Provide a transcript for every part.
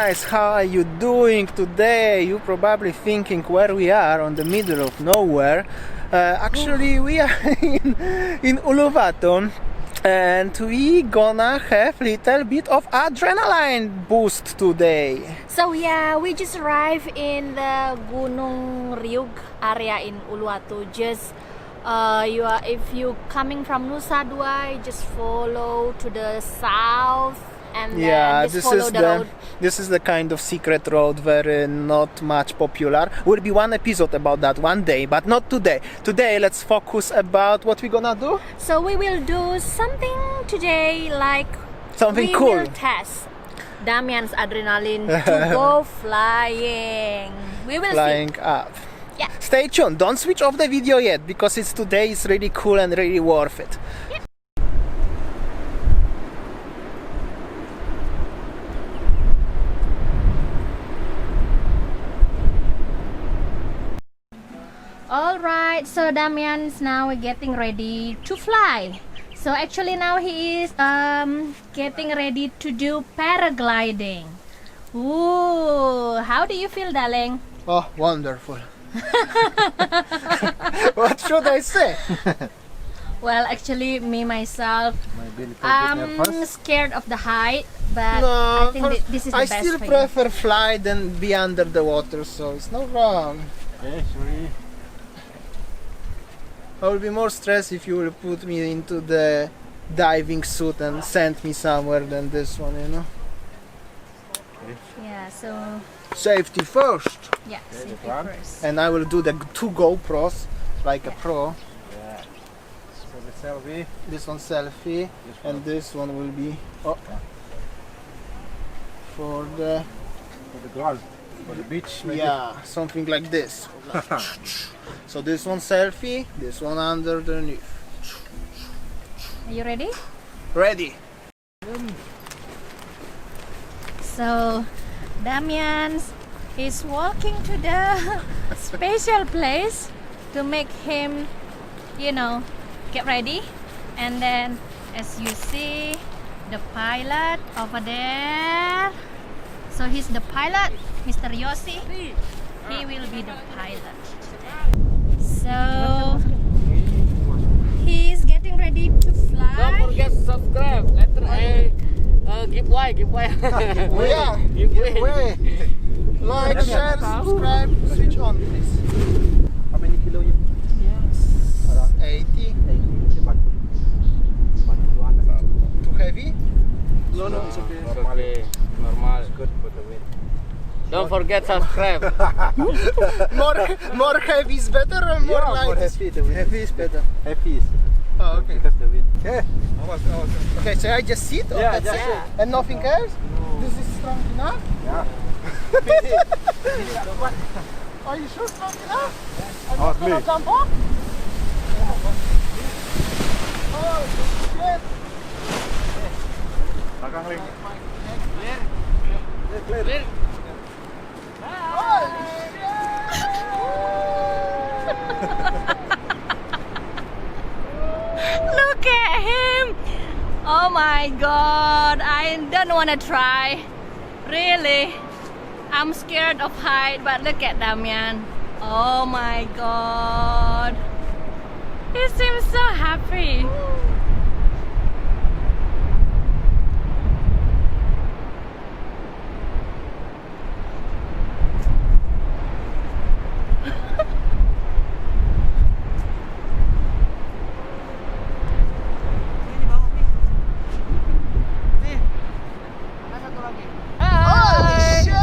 guys, how are you doing today? You're probably thinking where we are, on the middle of nowhere. Actually, we are in Uluwatu, and we gonna have little bit of adrenaline boost today. So yeah, we just arrived in the Gunung Riug area in Uluwatu. Just if you coming from Nusa, just follow to the south. And then just follow the road. This is the kind of secret road, very not much popular. Will be one episode about that one day, but not today. Today let's focus about what we're gonna do. So we will do something today, like something we cool. will test Damian's adrenaline to go flying. We will flying see. up. Yeah. Stay tuned. Don't switch off the video yet, because it's today is really cool and really worth it. Yeah. Alright, so Damian's now getting ready to fly. So actually now he is getting ready to do paragliding. Ooh, how do you feel, darling? Oh, wonderful. What should I say? Well, actually me myself, I'm scared of the height, but no, I think this is the best. I still prefer fly than be under the water, so it's not wrong. Okay, sorry. I will be more stressed if you will put me into the diving suit and send me somewhere than this one, you know? Yeah, so... Safety first! Yeah, safety first. And I will do the 2 GoPros, like a pro. Yeah. For the selfie. This one selfie, and this one will be for the ground, for the beach. Maybe. Yeah, something like this. So this one selfie, this one underneath. Are you ready? Ready. So Damian is walking to the special place to make him, you know, get ready. And then as you see the pilot over there, so he's the pilot, Mr. Yossi. He will be the pilot today. So he's getting ready to fly. Don't forget to subscribe. Letter A. Give way. Yeah, give way. Like, share, subscribe, switch on, please. How many kilo you? Yes. 80. Too heavy? No, it's okay. Normal. It's good for the wind. Don't forget subscribe. More heavy is better or more light? Heavy is better. Heavy is better. Oh, okay. Because the wind. Okay. Okay, so I just sit? Or Yeah, that's just it? sit. And nothing else? No. This is strong enough? Yeah. Are you sure strong enough? Yeah. I'm not gonna jump off? Oh, shit. Belakang lagi. Clear. Oh, Look at him! Oh my god, I don't want to try. Really, I'm scared of height, but look at Damian. Oh my god, he seems so happy. Holy shit!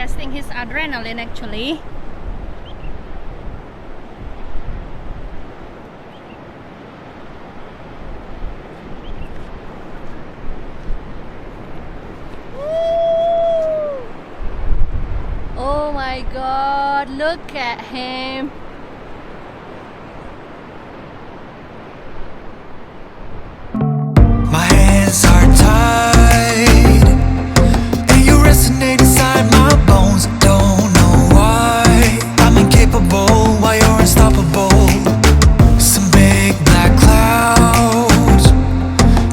testing his adrenaline actually. Oh my god, look at him. My hands are tied, and you resonate inside my bones. Don't know why I'm incapable while you're unstoppable. Some big black clouds,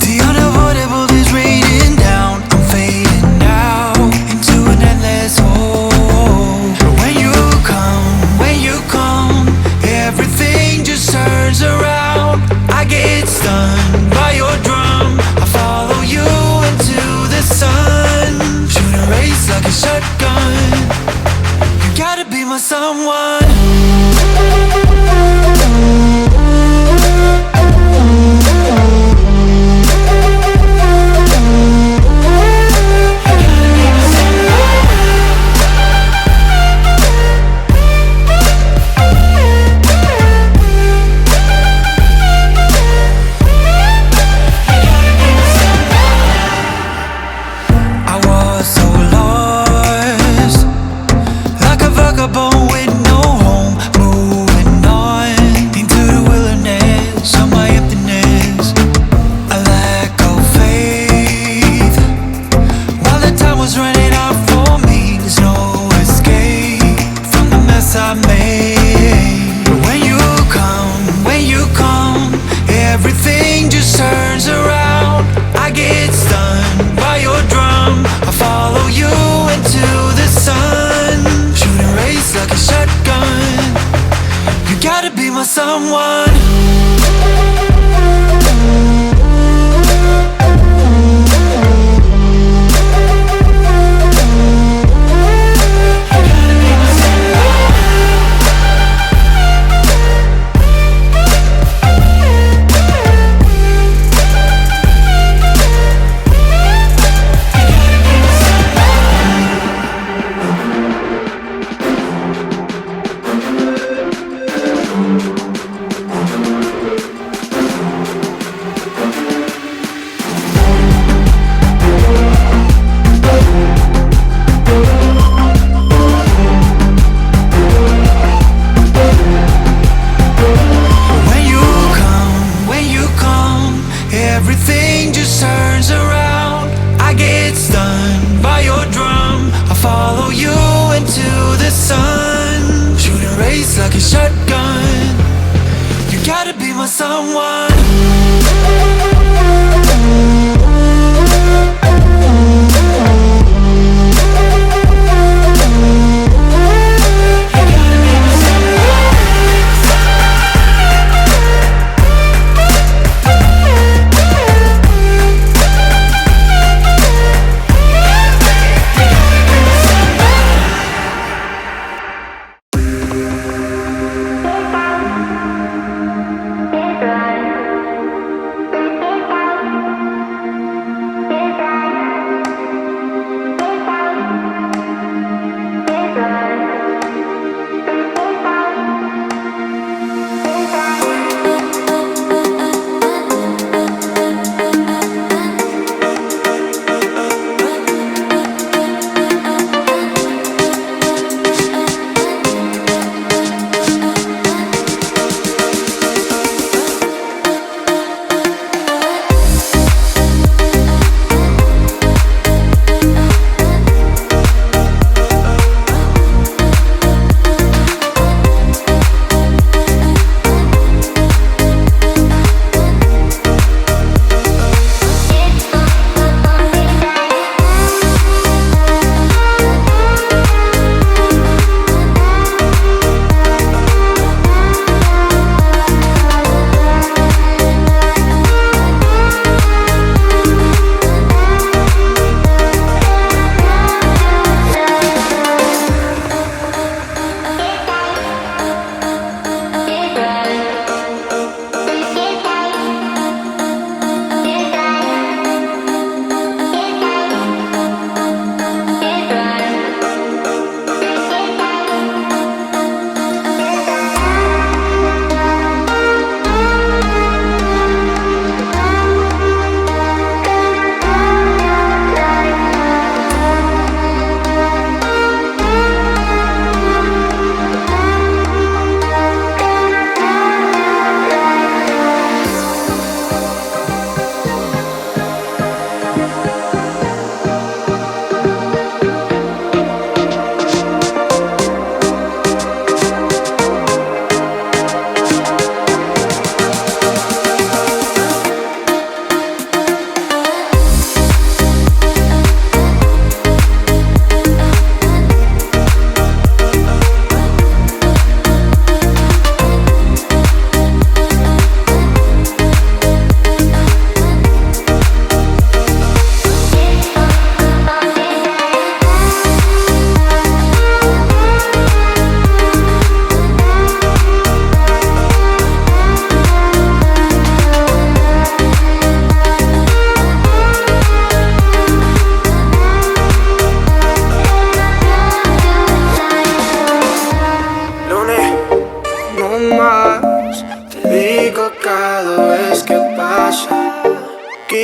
the unavoidable is raining down. I'm fading now into an endless hole. When you come,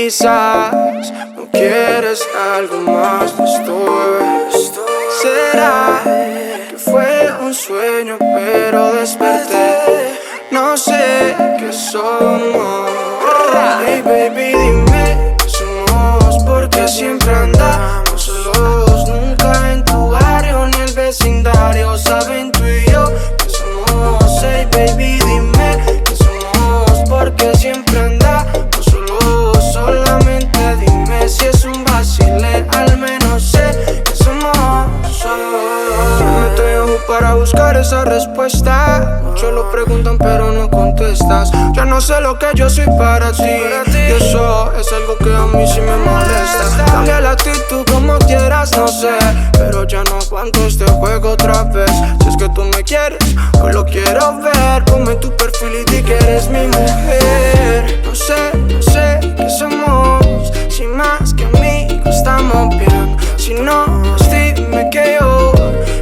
quizás no quieres algo más de esto. Será que fue un sueño pero desperté. No sé qué somos. Hey baby, dime qué somos, porque siempre andamos solos. Nunca en tu barrio ni el vecindario saben tú y yo qué somos. Hey baby, dime qué somos, porque siempre andamos solos. Solamente dime si es un vacile, al menos sé que somos. Me estoy para buscar esa respuesta. Muchos lo preguntan pero no contestas. Yo no sé lo que yo soy para ti, y eso es algo que a mí sí me molesta. Cambia la actitud como quieras, no sé, pero ya no aguanto este juego otra vez. Si es que tú me quieres, hoy lo quiero ver. Ponme tu perfil y di que eres mi mujer. No sé qué somos. Si más que amigos estamos bien. Si no, pues dime que yo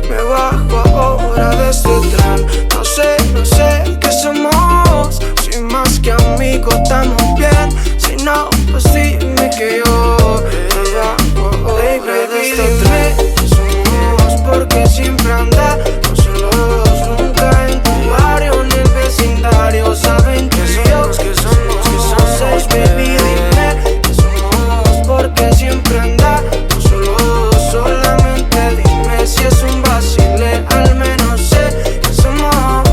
me bajo ahora de este tren. No sé qué somos. Si más que amigos estamos bien. Si no, pues dime que yo me bajo ahora de este tren. ¿Qué somos? Porque siempre andamos solos. Nunca en tu barrio ni el vecindario saben que somos. Que somos seis, baby, dime que somos. Porque siempre andamos solos. Solamente dime si es un vacile, al menos sé que somos.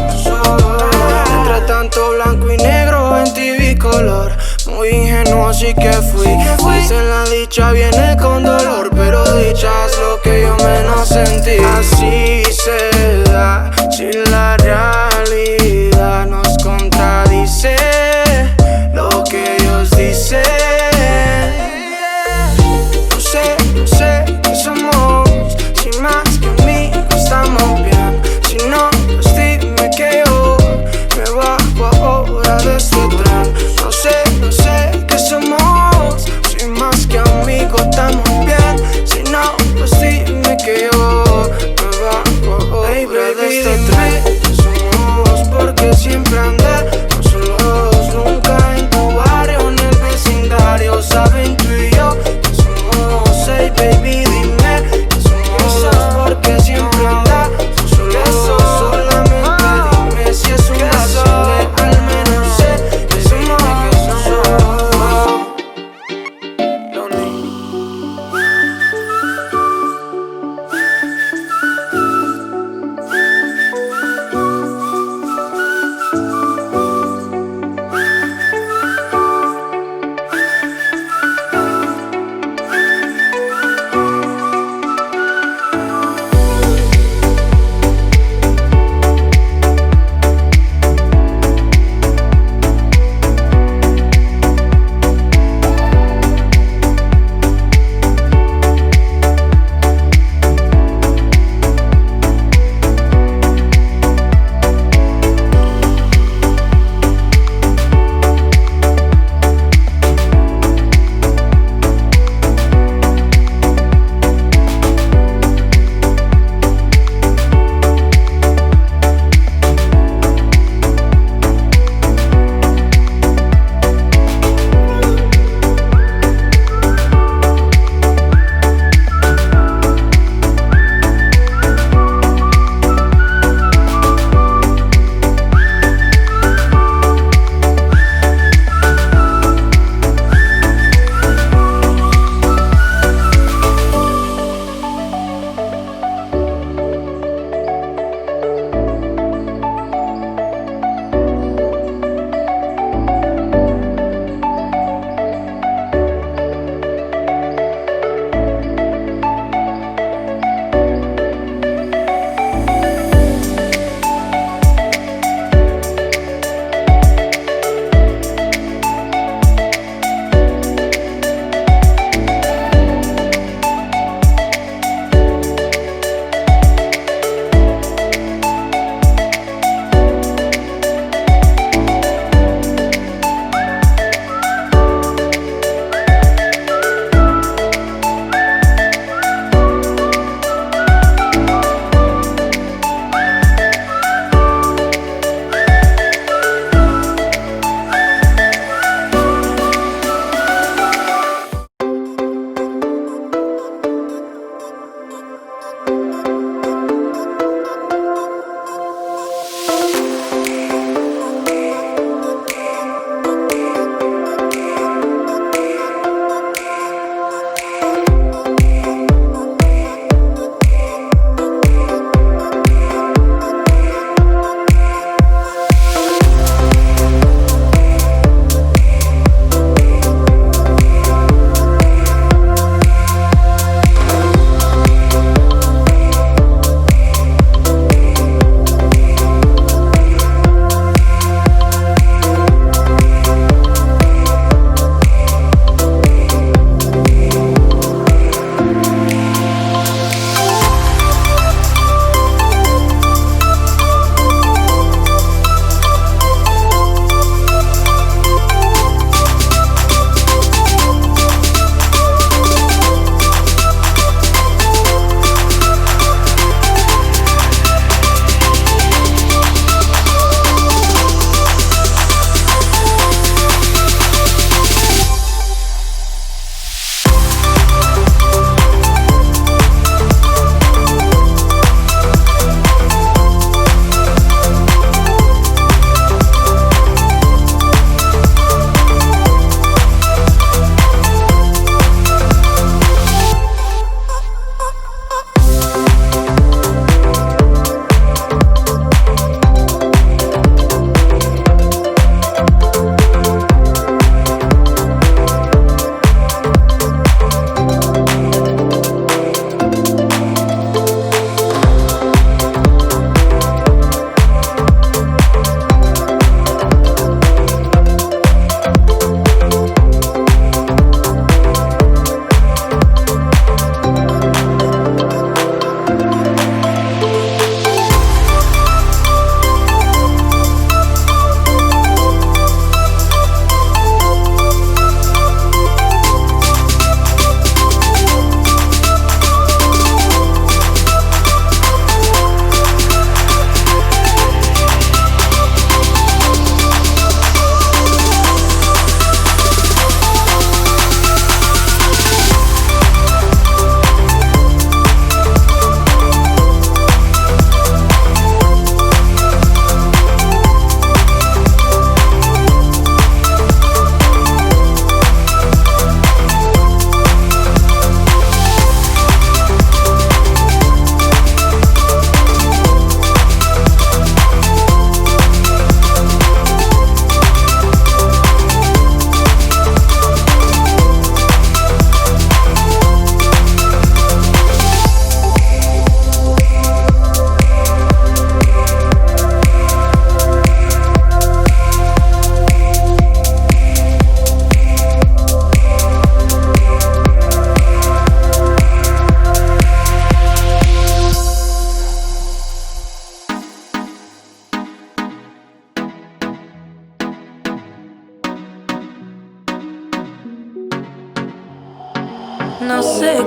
Entre tanto blanco y negro en ti vi color. Muy ingenuo así que fui. Dicen la dicha viene con dolor, pero dicha es lo que yo menos sentí. Así se da si la realidad nos contradice lo que ellos dicen. No sé qué somos. Si más que amigos estamos bien. Si no, pues dime que yo me bajo ahora de este tren. No sé qué somos. Si más que amigos estamos bien. Si no, pues dime que yo me bajo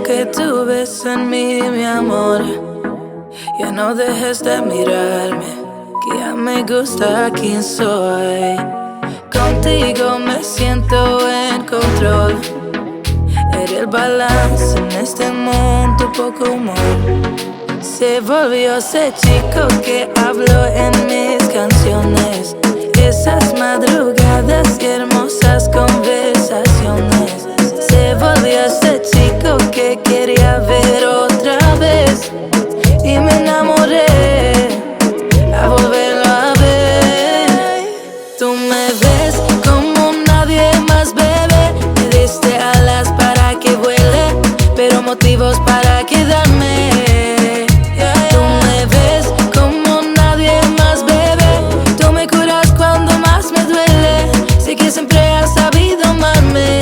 que tú ves en mí, mi amor. Ya no dejes de mirarme, que ya me gusta quién soy. Contigo me siento en control. Eres el balance en este mundo, poco humor. Se volvió ese chico que habló en mis canciones. Esas madrugadas y hermosas conversaciones. Se volvió ese chico que quería ver otra vez. Y me enamoré a volverlo a ver. Tú me ves como nadie más, bebé. Me diste alas para que vuele, pero motivos para quedarme. Tú me ves como nadie más, bebé. Tú me curas cuando más me duele. Sé que siempre has sabido amarme.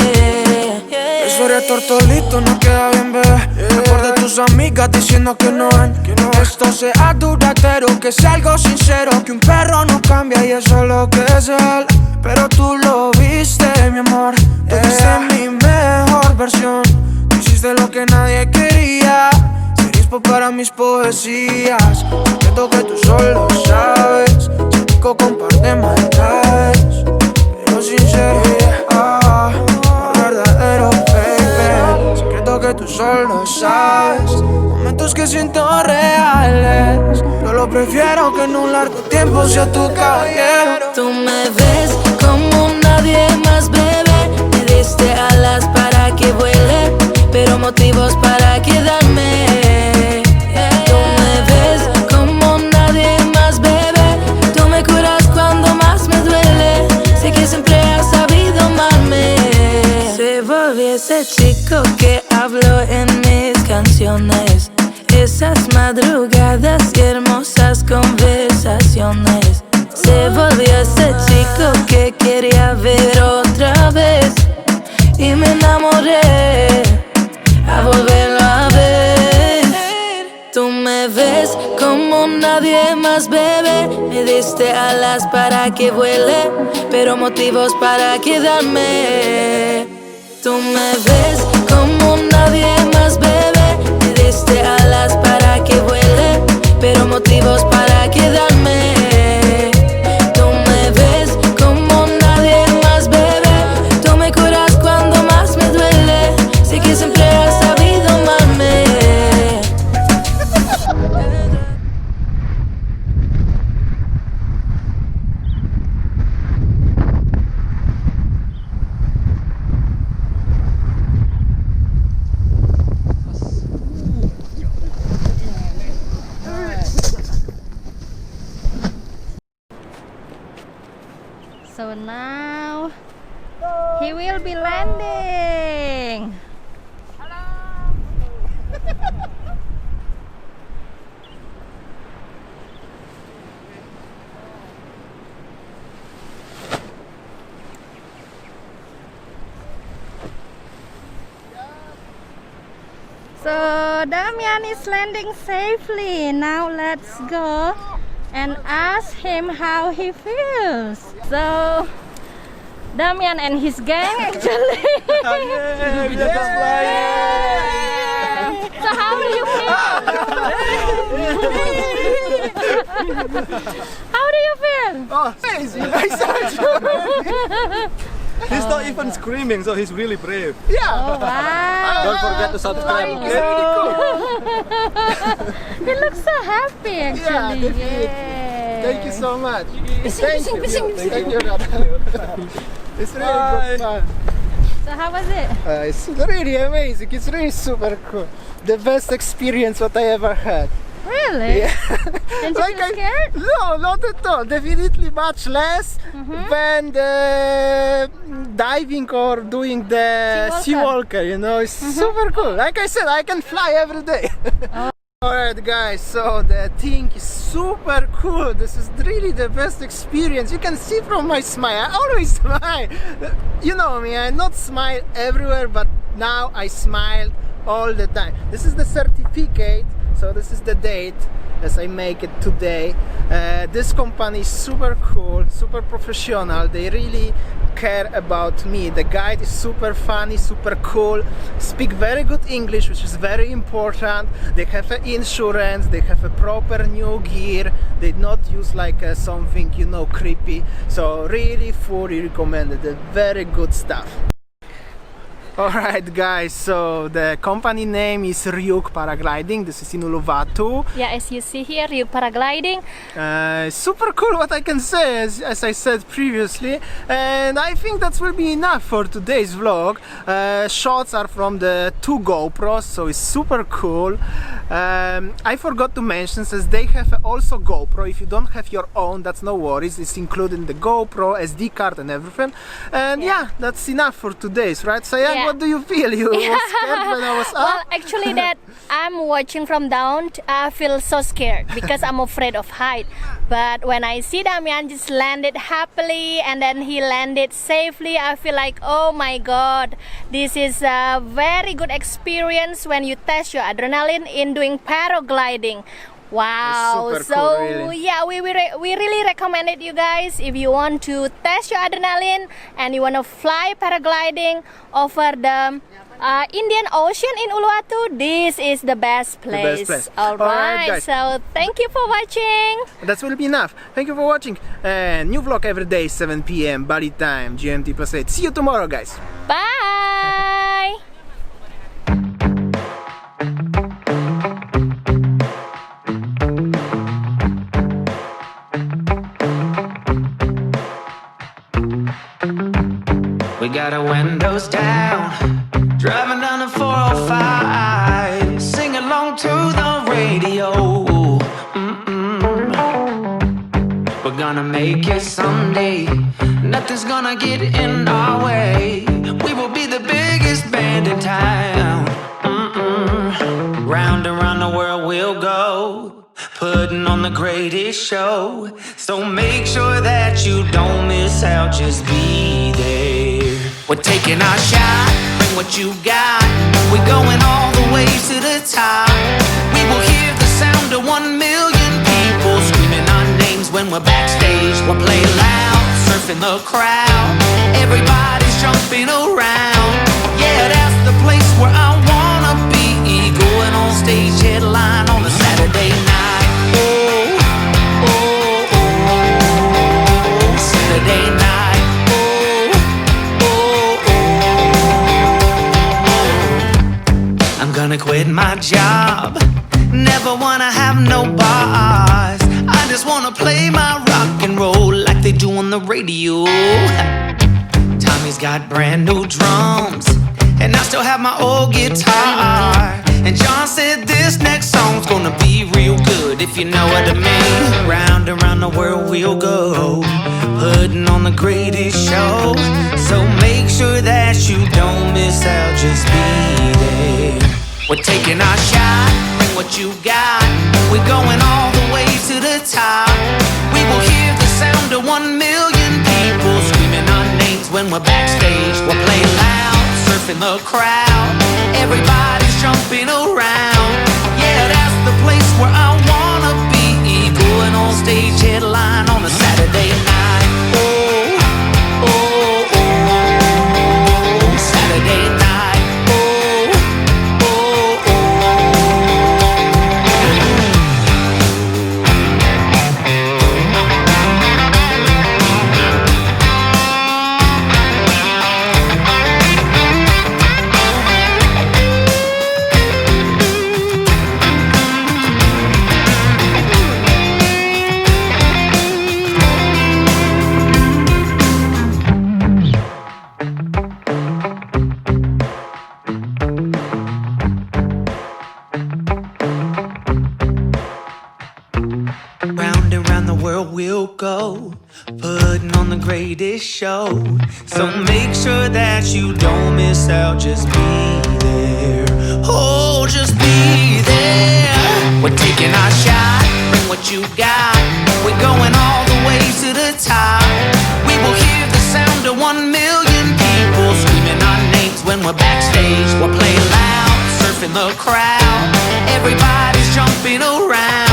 Eso eres tortolito, no queda bien, bebé. Mejor de tus amigas diciendo que no ven. Esto sea duradero, que sea algo sincero. Que un perro no cambia y eso es lo que es él. Pero tú lo viste, mi amor. Tú viste mi mejor versión. Tú hiciste lo que nadie quería. Serispo para mis poesías. Siento que tú solo sabes. Chico con par de maldades, pero sincero, verdadero, baby. Secreto que tú solo sabes. Momentos que siento reales. Yo lo prefiero que en un largo tiempo sea tu caballero. Tú me ves como nadie más, bebé. Me diste alas para que vuele, pero motivos para quedarme. Tú me ves como nadie más, bebé. Tú me curas cuando más me duele. Sé que siempre has sabido amarme. Se volvió ese chico que habló en mis canciones. Esas madrugadas y hermosas conversaciones. Se volvió ese chico que quería ver otra vez. Y me enamoré a volverlo a ver. Tú me ves como nadie más, bebé. Me diste alas para que vuele, pero motivos para quedarme. Tú me ves como nadie más, bebé. Me diste alas para que vuele, pero motivos para quedarme. Tú me ves como nadie más, bebé. Tú me curas cuando más me duele. Sé que siempre has sabido amarme. So now he will be landing. So Damian is landing safely. Now let's go and ask him how he feels. So Damian and his gang actually. So how do you feel? How do you feel? Oh, crazy! I saw you. He's not even screaming, so he's really brave. Oh, wow. Don't forget to subscribe. It's really cool. He looks so happy actually. Yeah, thank you so much. Thank you. Thank you. It's really good fun. So how was it? It's really amazing. It's really super cool. The best experience what I ever had. Really? Yeah. Didn't you feel scared? No, not at all. Definitely much less than the diving or doing the sea walker. You know, it's super cool. Like I said, I can fly every day. Alright guys, so the thing is super cool. This is really the best experience. You can see from my smile, I always smile. You know me, I not smile everywhere, but now I smile all the time. This is the certificate, so this is the date. as I make it today. This company is super cool, super professional. They really care about me. The guide is super funny, super cool, speak very good English, which is very important. They have insurance, they have a proper new gear. They not use like something, you know, creepy. So really fully recommended. Very good stuff. Alright guys, so the company name is Riug Paragliding. This is in Uluwatu. Yeah, as you see here, Riug Paragliding. Super cool, what I can say, as I said previously. And I think that will be enough for today's vlog. Shots are from the 2 GoPros, so it's super cool. I forgot to mention, since they have also GoPro. If you don't have your own, that's no worries. It's included in the GoPro, SD card and everything. And yeah, that's enough for today's, right? So yeah. What do you feel? You were scared when I was up? Well, actually, that I'm watching from down, I feel so scared because I'm afraid of height. But when I see Damian just landed happily and then he landed safely, I feel like, oh my God, this is a very good experience when you test your adrenaline in doing paragliding. Wow, so cool, really. Yeah, we really recommend it, you guys. If you want to test your adrenaline and you want to fly paragliding over the Indian Ocean in Uluwatu, this is the best place. Alright, guys. so thank you for watching. That will be enough. Thank you for watching. New vlog every day, 7 p.m. Bali time, GMT +8. See you tomorrow, guys. Bye. We got our windows down, driving down the 405, sing along to the radio. We're gonna make it someday, nothing's gonna get in our way. We will be the biggest band in town. Round and round the world we'll go, putting on the greatest show. So make sure that you don't miss out, just be there. We're taking our shot, bring what you got. We're going all the way to the top. We will hear the sound of 1 million people screaming our names when we're backstage. We'll play loud, surfing the crowd. Everybody's jumping around. Yeah, that's the place where I wanna be. Going on stage, headline on a Saturday night. Oh, oh, oh, Saturday night. Gonna quit my job, never wanna have no boss. I just wanna play my rock and roll like they do on the radio. Tommy's got brand new drums, and I still have my old guitar. And John said this next song's gonna be real good, if you know what I mean. Round and round the world we'll go, putting on the greatest show. So make sure that you don't miss out, just be there. We're taking our shot, bring what you got. We're going all the way to the top. We will hear the sound of 1 million people screaming our names when we're backstage. We'll play loud, surfing the crowd. Everybody's jumping around. Yeah, that's the place where I wanna be. Going on stage, headline on a Saturday night. Oh, oh, oh, Saturday night. We'll go, putting on the greatest show. So make sure that you don't miss out, just be there. Oh, just be there. We're taking our shot, bring what you got. We're going all the way to the top. We will hear the sound of 1 million people screaming our names when we're backstage. We'll play loud, surfing the crowd. Everybody's jumping around.